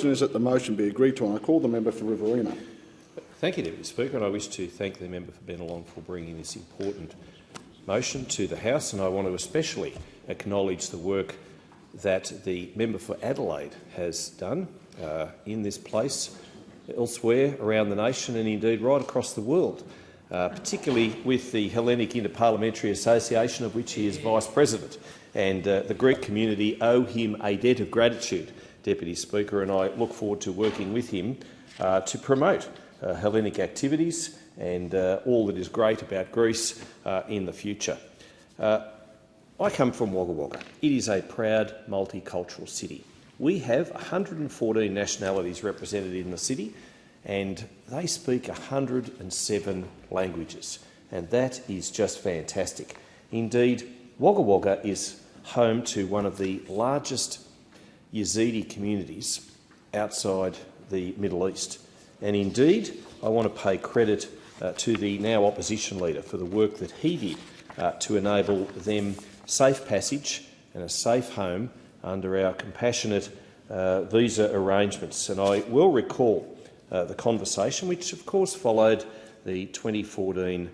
question is that the motion be agreed to, and I call the member for Riverina. Thank you, Deputy Speaker, and I wish to thank the member for Bennelong for bringing this important motion to the House, and I want to especially acknowledge the work that the member for Adelaide has done in this place, elsewhere around the nation and indeed right across the world, particularly with the Hellenic Interparliamentary Association, of which he is Vice President. And the Greek community owe him a debt of gratitude, Deputy Speaker, and I look forward to working with him to promote Hellenic activities and all that is great about Greece in the future. I come from Wagga Wagga. It is a proud multicultural city. We have 114 nationalities represented in the city, and they speak 107 languages, and that is just fantastic. Indeed, Wagga Wagga is home to one of the largest Yazidi communities outside the Middle East. And indeed, I want to pay credit to the now opposition leader for the work that he did to enable them safe passage and a safe home under our compassionate visa arrangements. And I will recall the conversation, which of course followed the 2014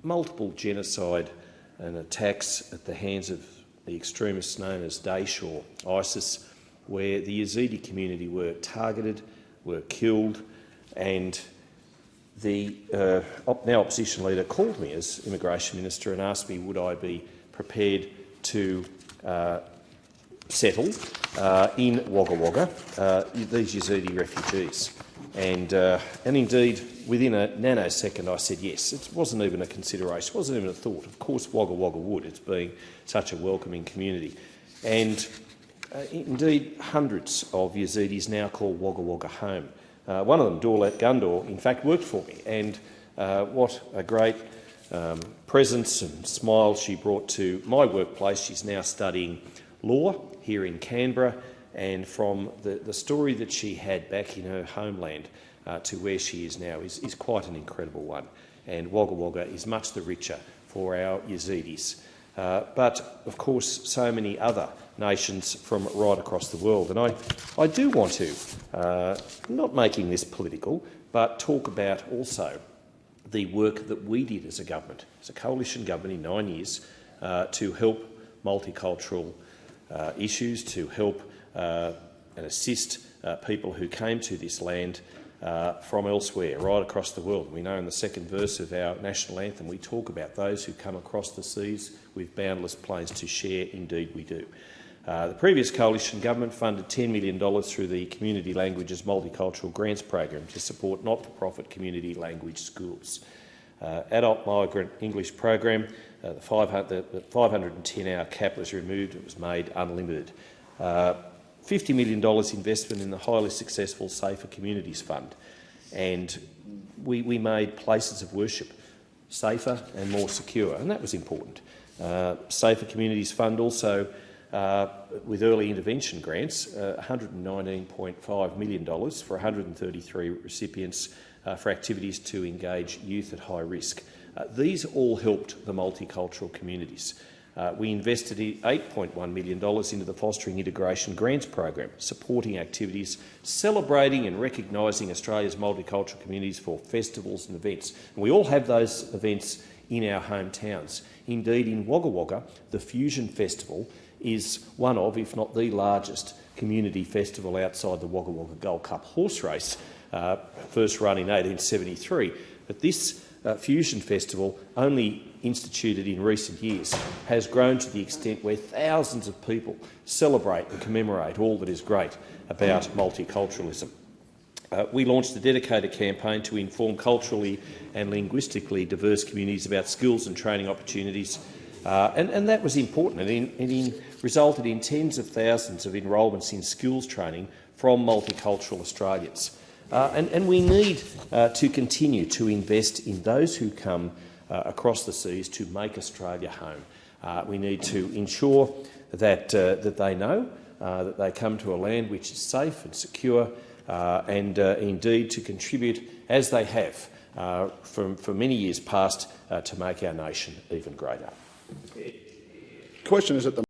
multiple genocide and attacks at the hands of the extremists known as Daesh or ISIS, where the Yazidi community were targeted, were killed, and the now opposition leader called me as Immigration Minister and asked me would I be prepared to settle in Wagga Wagga these Yazidi refugees. And indeed, within a nanosecond I said yes. It wasn't even a consideration, it wasn't even a thought. Of course Wagga Wagga would, it's being such a welcoming community. And indeed, hundreds of Yazidis now call Wagga Wagga home. One of them, Dorlat Gundor, in fact worked for me, and what a great presence and smile she brought to my workplace. She's now studying law here in Canberra, and from the story that she had back in her homeland to where she is now is quite an incredible one. And Wagga Wagga is much the richer for our Yazidis. But, of course, so many other nations from right across the world. And I do want to, not making this political, but talk about also the work that we did as a government, as a coalition government in 9 years, to help multicultural issues, to help and assist people who came to this land from elsewhere, right across the world. We know in the second verse of our national anthem we talk about those who come across the seas with boundless plains to share. Indeed we do. The previous coalition government funded $10 million through the Community Languages Multicultural Grants Program to support not-for-profit community language schools. Adult Migrant English Program, the 510-hour cap was removed. It was made unlimited. $50 million investment in the highly successful Safer Communities Fund, and we made places of worship safer and more secure, and that was important. Safer Communities Fund also, with early intervention grants, $119.5 million for 133 recipients for activities to engage youth at high risk. These all helped the multicultural communities. We invested $8.1 million into the Fostering Integration Grants Program, supporting activities celebrating and recognising Australia's multicultural communities for festivals and events. And we all have those events in our hometowns. Indeed, in Wagga Wagga, the Fusion Festival is one of, if not the largest, community festival outside the Wagga Wagga Gold Cup horse race, first run in 1873. But this Fusion Festival, only instituted in recent years, has grown to the extent where thousands of people celebrate and commemorate all that is great about multiculturalism. We launched a dedicated campaign to inform culturally and linguistically diverse communities about skills and training opportunities, and that was important, and it resulted in tens of thousands of enrolments in skills training from multicultural Australians. And we need to continue to invest in those who come across the seas to make Australia home. We need to ensure that they know that they come to a land which is safe and secure, and indeed to contribute, as they have for many years past, to make our nation even greater. The question is that the